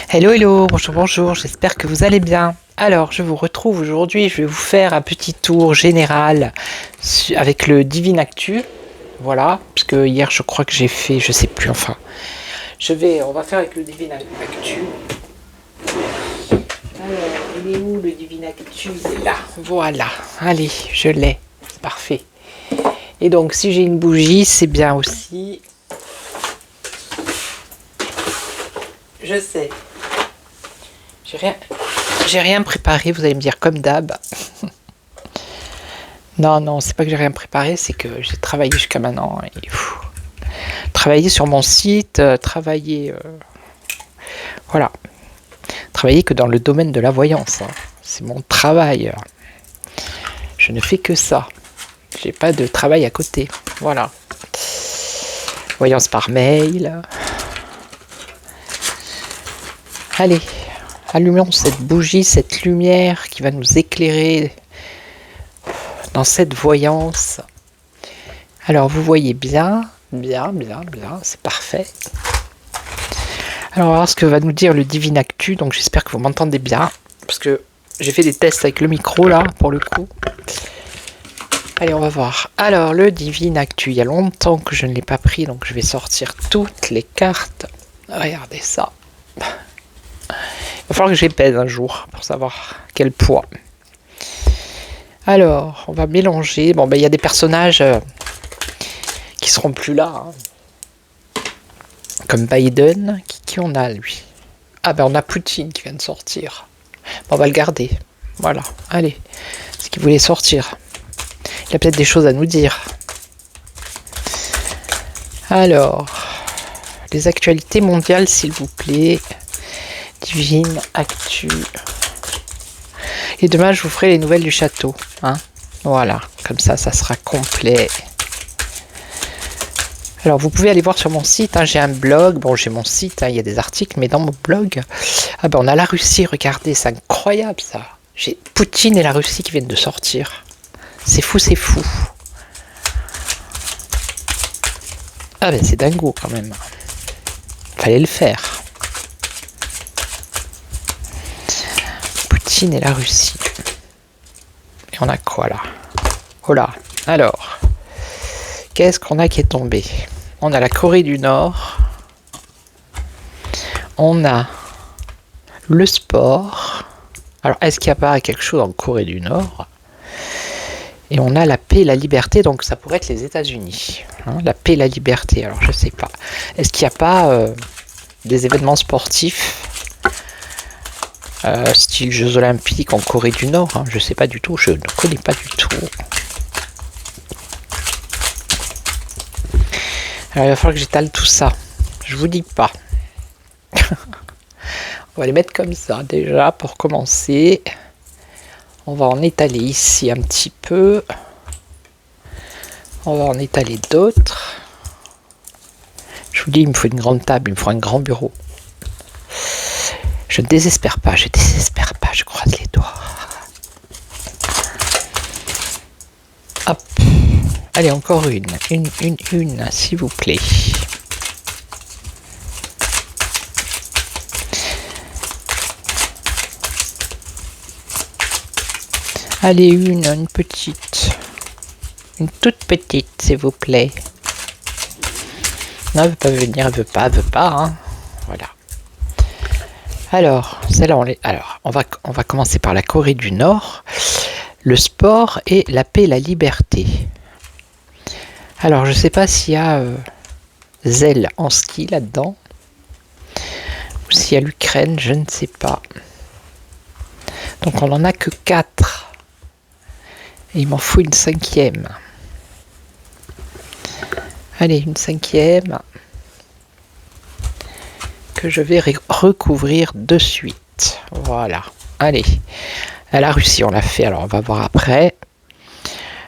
Hello, hello, bonjour, bonjour, j'espère que vous allez bien. Alors, je vous retrouve aujourd'hui, je vais vous faire un petit tour général avec le Divine Actu. Voilà, parce que hier je crois que j'ai fait, je sais plus, enfin. On va faire avec le Divine Actu. Alors, il est où le Divine Actu? Il est là, voilà. Allez, je l'ai, c'est parfait. Et donc, si j'ai une bougie, c'est bien aussi. Je sais. J'ai rien préparé, vous allez me dire comme d'hab. Non, c'est pas que j'ai rien préparé, c'est que j'ai travaillé jusqu'à maintenant. Et, travailler sur mon site, voilà. Travailler que dans le domaine de la voyance. Hein. C'est mon travail. Je ne fais que ça. J'ai pas de travail à côté. Voilà. Voyance par mail. Allez. Allumons cette bougie, cette lumière qui va nous éclairer dans cette voyance. Alors, vous voyez bien, c'est parfait. Alors, on va voir ce que va nous dire le Divine Actu. Donc, j'espère que vous m'entendez bien, parce que j'ai fait des tests avec le micro, là, pour le coup. Allez, on va voir. Alors, le Divine Actu, il y a longtemps que je ne l'ai pas pris, donc je vais sortir toutes les cartes. Regardez ça. Il va falloir que je les pèse un jour pour savoir quel poids. Alors, on va mélanger. Bon, il y a des personnages qui seront plus là. Hein. Comme Biden. Qui on a, lui? Ah, on a Poutine qui vient de sortir. Bon, on va le garder. Voilà. Allez. C'est qu'il voulait sortir. Il a peut-être des choses à nous dire. Alors, les actualités mondiales, s'il vous plaît. Divine Actu. Et demain, je vous ferai les nouvelles du château. Hein, voilà, comme ça sera complet. Alors, vous pouvez aller voir sur mon site. Hein, j'ai un blog. Bon, j'ai mon site. Hein, il y a des articles. Mais dans mon blog, on a la Russie. Regardez, c'est incroyable, ça. J'ai Poutine et la Russie qui viennent de sortir. C'est fou, c'est fou. Ah, c'est dingo, quand même. Fallait le faire. Poutine et la Russie. Et on a quoi là? Oh là. Alors, qu'est-ce qu'on a qui est tombé? On a la Corée du Nord. On a le sport. Alors, est-ce qu'il y a pas quelque chose en Corée du Nord? Et on a la paix et la liberté, donc ça pourrait être les États-Unis. Hein, la paix et la liberté, alors je sais pas. Est-ce qu'il n'y a pas des événements sportifs style Jeux Olympiques en Corée du Nord, hein, je sais pas du tout, je ne connais pas du tout. Alors il va falloir que j'étale tout ça, je vous dis pas. On va les mettre comme ça déjà pour commencer. On va en étaler ici un petit peu. On va en étaler d'autres. Je vous dis, il me faut une grande table, il me faut un grand bureau. Je ne désespère pas, je croise les doigts. Hop. Allez, encore une, s'il vous plaît. Allez, une petite. Une toute petite, s'il vous plaît. Non, elle veut pas venir, elle veut pas, hein. Voilà. Alors, celle-là, on va commencer par la Corée du Nord, le sport et la paix et la liberté. Alors, je sais pas s'il y a Zelle en ski là-dedans, ou s'il y a l'Ukraine, je ne sais pas. Donc, on en a que 4. Et il m'en faut une 5e. Allez, une 5e. Que je vais recouvrir de suite. Voilà. Allez. À la Russie, on l'a fait. Alors, on va voir après.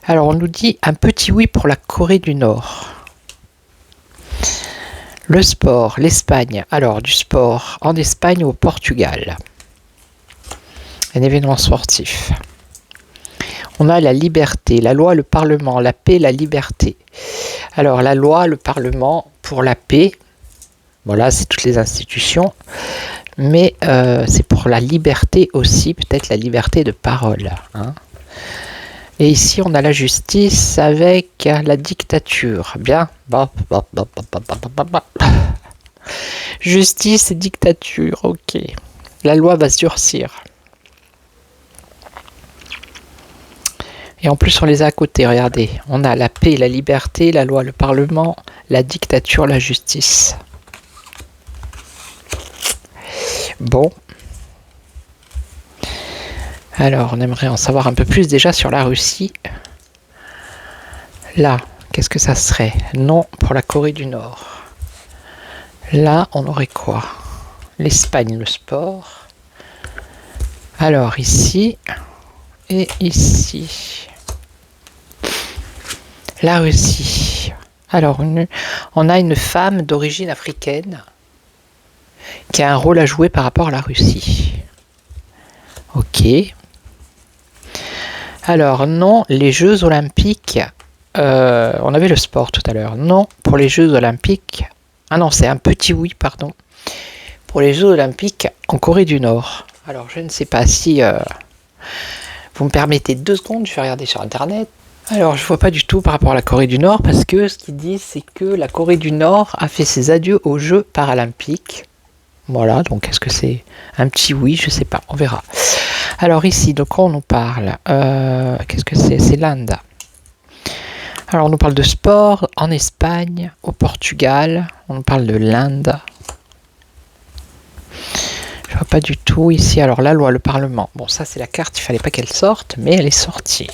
Alors, on nous dit un petit oui pour la Corée du Nord. Le sport, l'Espagne. Alors, du sport en Espagne ou au Portugal. Un événement sportif. On a la liberté, la loi, le Parlement, la paix, la liberté. Alors, la loi, le Parlement pour la paix. Voilà, c'est toutes les institutions. mais c'est pour la liberté aussi, peut-être la liberté de parole. Hein. Et ici, on a la justice avec la dictature. Bien. Justice et dictature, ok. La loi va se durcir. Et en plus, on les a à côté, regardez. On a la paix, la liberté, la loi, le parlement, la dictature, la justice. Bon. Alors, on aimerait en savoir un peu plus déjà sur la Russie. Là, qu'est-ce que ça serait? Non pour la Corée du Nord. Là, on aurait quoi? L'Espagne, le sport. Alors, ici et ici. La Russie. Alors, on a une femme d'origine africaine qui a un rôle à jouer par rapport à la Russie. Ok. Alors, non, les Jeux Olympiques. On avait le sport tout à l'heure. Non, pour les Jeux Olympiques. Ah non, c'est un petit oui, pardon. Pour les Jeux Olympiques en Corée du Nord. Alors, je ne sais pas si vous me permettez 2 secondes, je vais regarder sur Internet. Alors, je vois pas du tout par rapport à la Corée du Nord, parce que ce qu'ils disent, c'est que la Corée du Nord a fait ses adieux aux Jeux paralympiques. Voilà, donc est-ce que c'est un petit oui? Je sais pas, on verra. Alors ici, de quoi on nous parle? Qu'est-ce que c'est? C'est l'Inde. Alors, on nous parle de sport en Espagne, au Portugal. On nous parle de l'Inde. Je vois pas du tout ici. Alors, la loi, le Parlement. Bon, ça, c'est la carte. Il fallait pas qu'elle sorte, mais elle est sortie.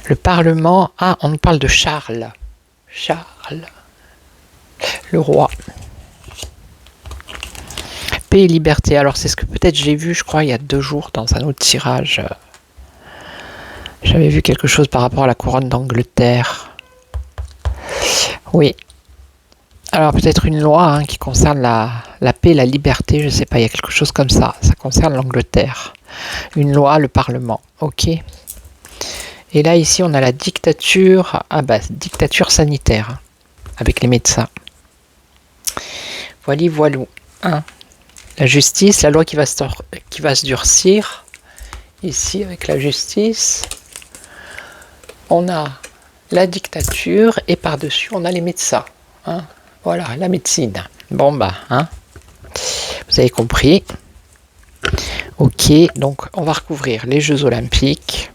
Le Parlement. Ah, on nous parle de Charles. Charles. Le roi. Paix et liberté. Alors, c'est ce que peut-être j'ai vu, je crois, il y a 2 jours dans un autre tirage. J'avais vu quelque chose par rapport à la couronne d'Angleterre. Oui. Alors peut-être une loi qui concerne la paix et la liberté, je ne sais pas, il y a quelque chose comme ça. Ça concerne l'Angleterre. Une loi, le Parlement. Ok. Et là, ici, on a la dictature. Ah bah, dictature sanitaire. Avec les médecins. Voilou. Hein. La justice, la loi qui va se durcir. Ici, avec la justice. On a la dictature et par-dessus, on a les médecins. Hein. Voilà, la médecine. Bon, bah, hein. Vous avez compris. Ok, donc on va recouvrir les Jeux Olympiques.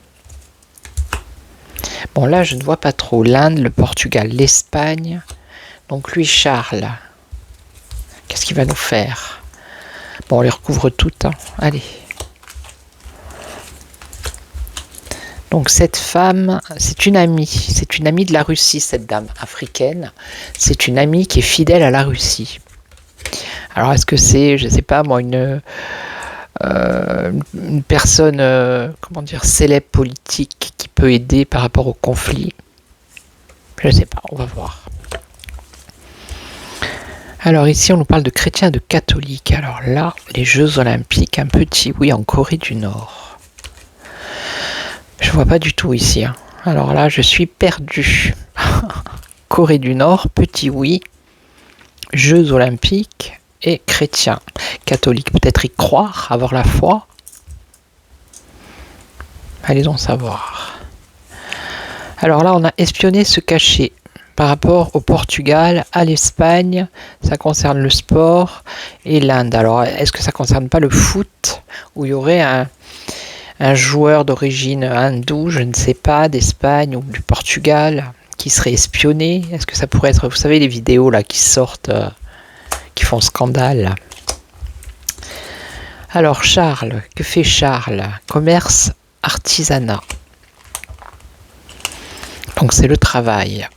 Bon, là, je ne vois pas trop. L'Inde, le Portugal, l'Espagne. Donc, lui, Charles. Qu'est-ce qu'il va nous faire? Bon, on les recouvre toutes. Hein. Allez. Donc cette femme, c'est une amie de la Russie, cette dame africaine. C'est une amie qui est fidèle à la Russie. Alors est-ce que c'est, je ne sais pas moi, une personne, comment dire, célèbre politique qui peut aider par rapport au conflit? Je ne sais pas, on va voir. Alors ici on nous parle de chrétiens et de catholiques. Alors là, les Jeux Olympiques, un petit oui en Corée du Nord. Je vois pas du tout ici. Hein. Alors là, je suis perdu. Corée du Nord, petit oui. Jeux Olympiques et chrétiens. Catholiques, peut-être y croire, avoir la foi. Allez donc savoir. Alors là, on a espionné, se cacher. Par rapport au Portugal, à l'Espagne, ça concerne le sport et l'Inde. Alors, est-ce que ça concerne pas le foot, où il y aurait un joueur d'origine hindoue, je ne sais pas, d'Espagne ou du Portugal, qui serait espionné? Est-ce que ça pourrait être, vous savez, les vidéos là qui sortent, qui font scandale là. Alors Charles, que fait Charles? Commerce, artisanat. Donc c'est le travail.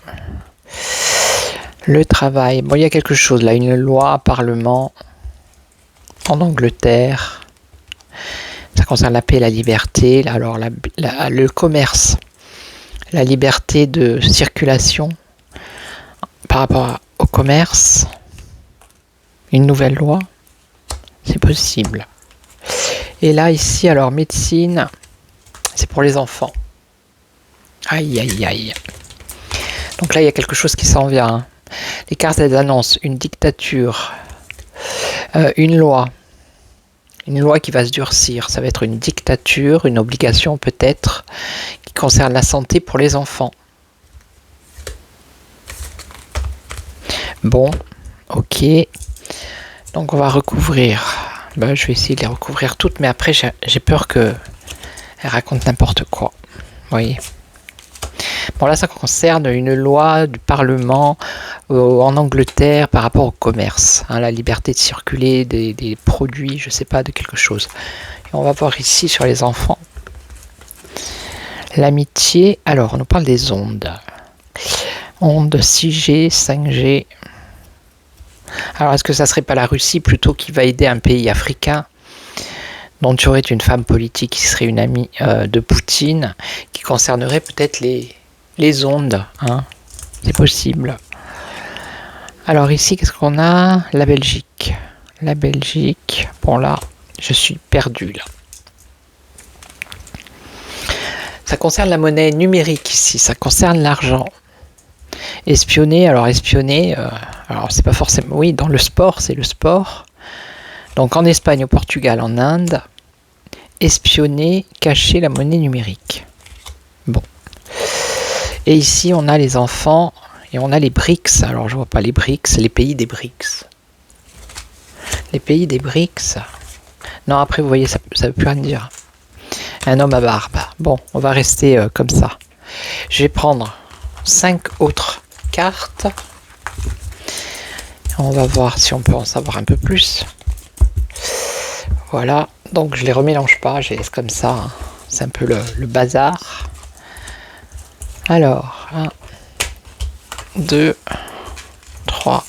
Le travail. Bon, il y a quelque chose là, une loi, parlement en Angleterre. Ça concerne la paix et la liberté. Alors le commerce, la liberté de circulation par rapport au commerce. Une nouvelle loi, c'est possible. Et là, ici, alors médecine, c'est pour les enfants. Aïe, aïe, aïe. Donc là, il y a quelque chose qui s'en vient. Hein. Les cartes, elles annoncent une dictature. Une loi. Une loi qui va se durcir. Ça va être une dictature, une obligation peut-être, qui concerne la santé pour les enfants. Bon, ok. Donc on va recouvrir. Ben, je vais essayer de les recouvrir toutes, mais après j'ai peur qu'elles racontent n'importe quoi. Vous voyez. Bon, là, ça concerne une loi du Parlement en Angleterre par rapport au commerce, hein, la liberté de circuler des produits, je sais pas, de quelque chose. Et on va voir ici sur les enfants. L'amitié, alors, on nous parle des ondes. Ondes 6G, 5G. Alors, est-ce que ça serait pas la Russie plutôt qui va aider un pays africain dont tu aurais une femme politique qui serait une amie de Poutine, qui concernerait peut-être les ondes, hein. C'est possible. Alors ici, qu'est-ce qu'on a? La Belgique. La Belgique. Bon là, je suis perdu là. Ça concerne la monnaie numérique ici, ça concerne l'argent. Espionner, alors c'est pas forcément... Oui, dans le sport, c'est le sport. Donc en Espagne, au Portugal, en Inde, espionner, cacher la monnaie numérique. Bon. Et ici, on a les enfants et on a les BRICS. Alors, je vois pas les BRICS, les pays des BRICS. Les pays des BRICS. Non, après, vous voyez, ça veut plus rien dire. Un homme à barbe. Bon, on va rester comme ça. Je vais prendre 5 autres cartes. On va voir si on peut en savoir un peu plus. Voilà. Donc, je les remélange pas. Je les laisse comme ça. Hein. C'est un peu le bazar. Alors, 1, 2, 3,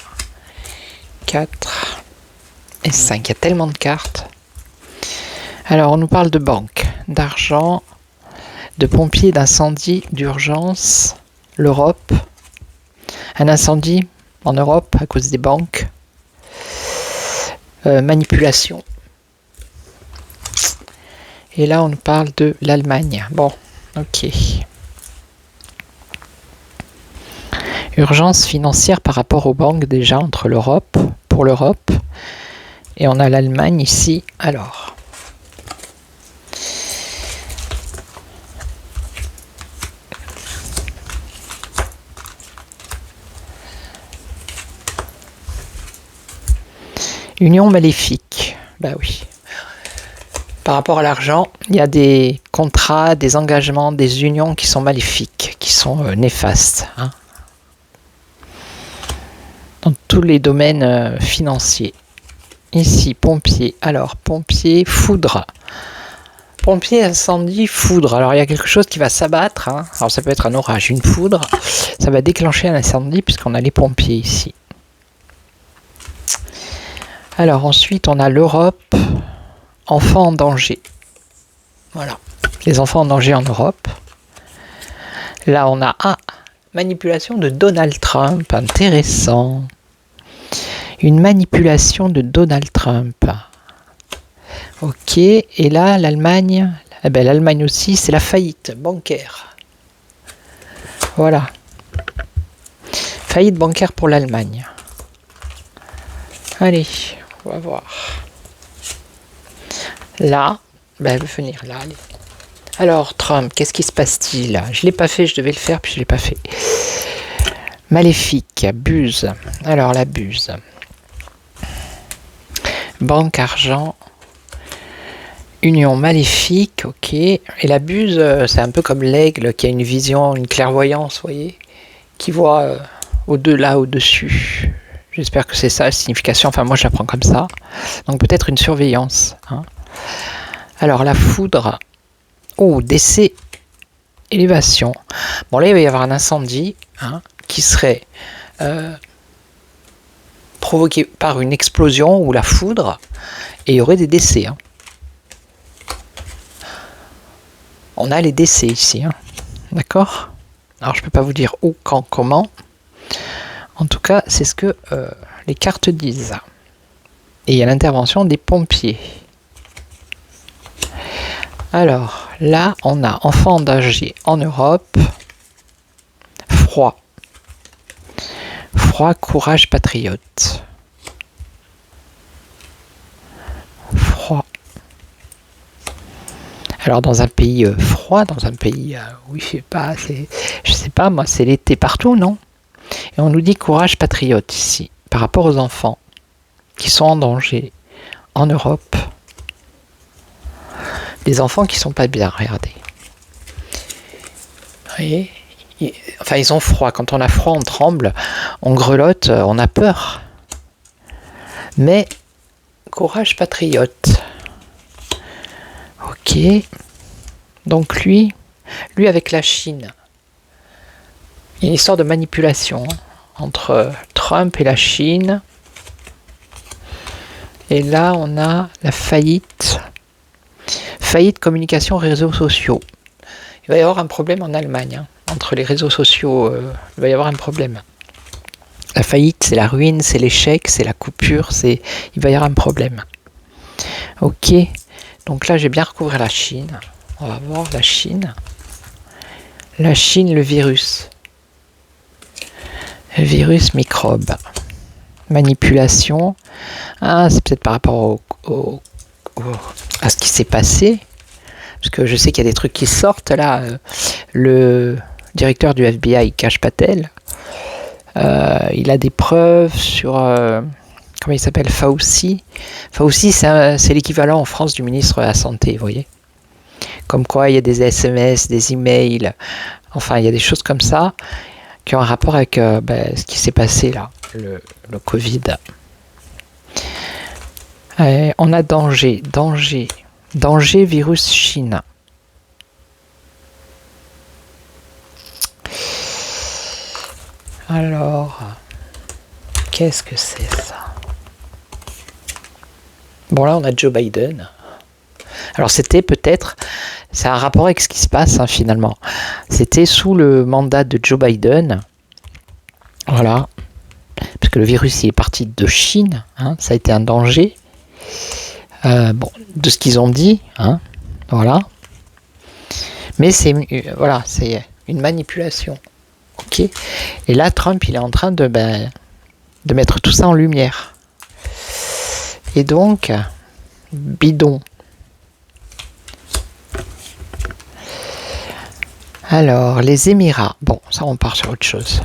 4 et 5. Il y a tellement de cartes. Alors, on nous parle de banque, d'argent, de pompiers, d'incendie, d'urgence, l'Europe. Un incendie en Europe à cause des banques. Manipulation. Et là, on nous parle de l'Allemagne. Bon, ok. Urgence financière par rapport aux banques déjà entre l'Europe, pour l'Europe. Et on a l'Allemagne ici. Alors. Union maléfique. Bah oui. Par rapport à l'argent, il y a des contrats, des engagements, des unions qui sont maléfiques, qui sont néfastes. Hein. Dans tous les domaines financiers. Ici, pompier. Alors, pompier, foudre. Pompier, incendie, foudre. Alors, il y a quelque chose qui va s'abattre. Hein. Alors, ça peut être un orage, une foudre. Ça va déclencher un incendie puisqu'on a les pompiers ici. Alors, ensuite, on a l'Europe. Enfants en danger. Voilà. Les enfants en danger en Europe. Là, on a manipulation de Donald Trump. Intéressant. Une manipulation de Donald Trump. Ok. Et là, l'Allemagne. Eh ben, l'Allemagne aussi, c'est la faillite bancaire. Voilà. Faillite bancaire pour l'Allemagne. Allez, on va voir. Là, ben, elle veut venir là. Allez. Alors, Trump, qu'est-ce qui se passe-t-il? Je ne l'ai pas fait, je devais le faire, puis je ne l'ai pas fait. Maléfique, buse. Alors, la buse. Banque, argent. Union maléfique, ok. Et la buse, c'est un peu comme l'aigle qui a une vision, une clairvoyance, vous voyez, qui voit au-delà, au-dessus. J'espère que c'est ça la signification. Enfin, moi, je la prends comme ça. Donc, peut-être une surveillance. Hein. Alors, la foudre. Oh, décès, élévation. Bon, là, il va y avoir un incendie hein, qui serait provoqué par une explosion ou la foudre. Et il y aurait des décès. Hein. On a les décès ici. Hein. D'accord? Alors, je ne peux pas vous dire où, quand, comment. En tout cas, c'est ce que les cartes disent. Et il y a l'intervention des pompiers. Alors, là, on a enfants en danger en Europe. Froid. Froid, courage, patriote. Alors dans un pays froid, dans un pays où il fait pas, je sais pas moi, c'est l'été partout, non? Et on nous dit courage patriote ici, par rapport aux enfants qui sont en danger en Europe. Des enfants qui sont pas bien, regardez. Vous voyez? Enfin, ils ont froid. Quand on a froid, on tremble, on grelotte, on a peur. Mais courage patriote. Ok. Donc lui avec la Chine, il y a une histoire de manipulation entre Trump et la Chine. Et là, on a la faillite communication réseaux sociaux. Il va y avoir un problème en Allemagne. Entre les réseaux sociaux, il va y avoir un problème. La faillite, c'est la ruine, c'est l'échec, c'est la coupure, il va y avoir un problème. Ok. Donc là, je vais bien recouvrir la Chine. On va voir la Chine. La Chine, le virus. Le virus microbe. Manipulation. Ah, c'est peut-être par rapport à ce qui s'est passé. Parce que je sais qu'il y a des trucs qui sortent là. Le directeur du FBI, Kash Patel, il a des preuves sur... comment il s'appelle, Fauci. Fauci, c'est l'équivalent en France du ministre de la Santé, vous voyez. Comme quoi, il y a des SMS, des emails, enfin, il y a des choses comme ça qui ont un rapport avec ce qui s'est passé là, le Covid. On a danger, virus Chine. Alors, qu'est-ce que c'est ça? Bon, là, on a Joe Biden. Alors, c'était peut-être... C'est un rapport avec ce qui se passe, finalement. C'était sous le mandat de Joe Biden. Voilà. Parce que le virus, il est parti de Chine. Ça a été un danger. De ce qu'ils ont dit. Voilà. Mais c'est une manipulation. Ok. Et là, Trump, il est en train de mettre tout ça en lumière. Et donc, bidon. Alors, les Émirats. Bon, ça, on part sur autre chose.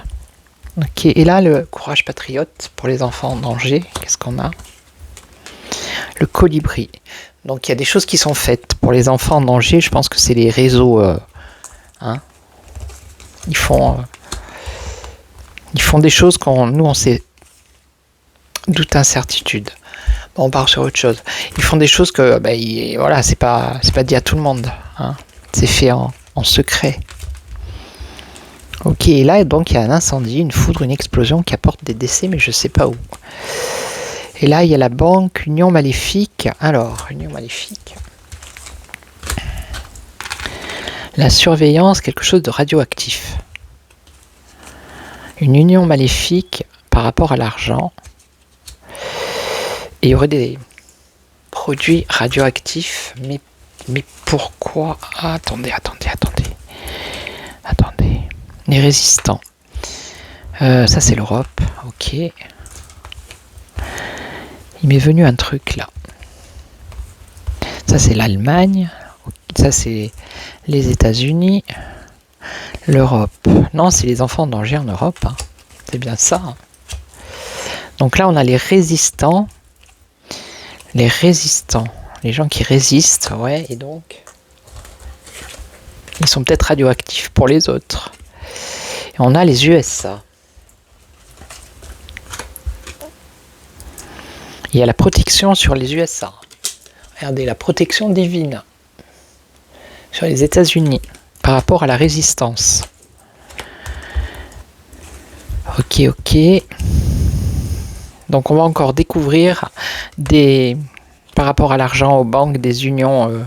Ok. Et là, le courage patriote pour les enfants en danger. Qu'est-ce qu'on a? Le colibri. Donc, il y a des choses qui sont faites pour les enfants en danger. Je pense que c'est les réseaux. Ils font des choses nous, on sait doute incertitude. Bon, on part sur autre chose. Ils font des choses que, c'est pas dit à tout le monde. C'est fait en secret. Ok, et là, donc, il y a un incendie, une foudre, une explosion qui apporte des décès, mais je sais pas où. Et là, il y a la banque Union Maléfique. Alors, Union Maléfique. La surveillance, quelque chose de radioactif. Une union maléfique par rapport à l'argent. Et il y aurait des produits radioactifs. Mais pourquoi? Attendez. Les résistants. Ça, c'est l'Europe. Ok. Il m'est venu un truc là. Ça, c'est l'Allemagne. Ça, c'est les États-Unis. L'Europe. Non, c'est les enfants en danger en Europe. C'est bien ça. Donc là, on a les résistants. Les gens qui résistent, ouais, et donc ils sont peut-être radioactifs pour les autres. Et on a les USA. Il y a la protection sur les USA. Regardez, la protection divine sur les États-Unis par rapport à la résistance. Ok. Donc on va encore découvrir par rapport à l'argent aux banques, des unions,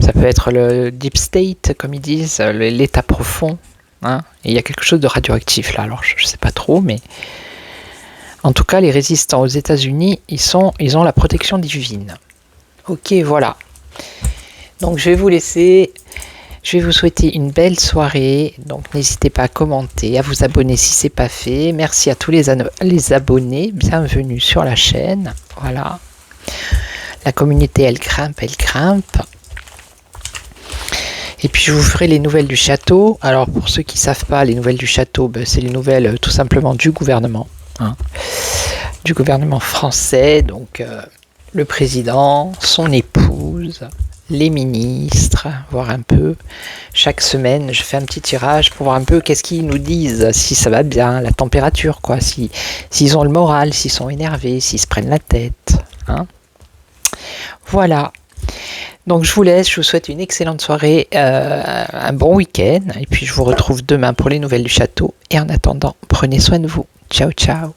ça peut être le deep state, comme ils disent, l'état profond. Et il y a quelque chose de radioactif là, alors je ne sais pas trop, mais en tout cas les résistants aux États-Unis, ils ont la protection divine. Ok, voilà. Donc je vais vous laisser. Je vais vous souhaiter une belle soirée. Donc n'hésitez pas à commenter, à vous abonner si ce n'est pas fait. Merci à tous les abonnés. Bienvenue sur la chaîne. Voilà. La communauté, elle grimpe. Et puis je vous ferai les nouvelles du château. Alors pour ceux qui ne savent pas, les nouvelles du château, ben, c'est les nouvelles tout simplement du gouvernement. Hein, du gouvernement français, donc le président, son épouse, les ministres, voir un peu. Chaque semaine, je fais un petit tirage pour voir un peu qu'est-ce qu'ils nous disent, si ça va bien, la température, quoi, s'ils ont le moral, s'ils sont énervés, s'ils se prennent la tête. Hein. Voilà. Donc je vous laisse, je vous souhaite une excellente soirée, un bon week-end, et puis je vous retrouve demain pour les nouvelles du château. Et en attendant, prenez soin de vous. Ciao, ciao.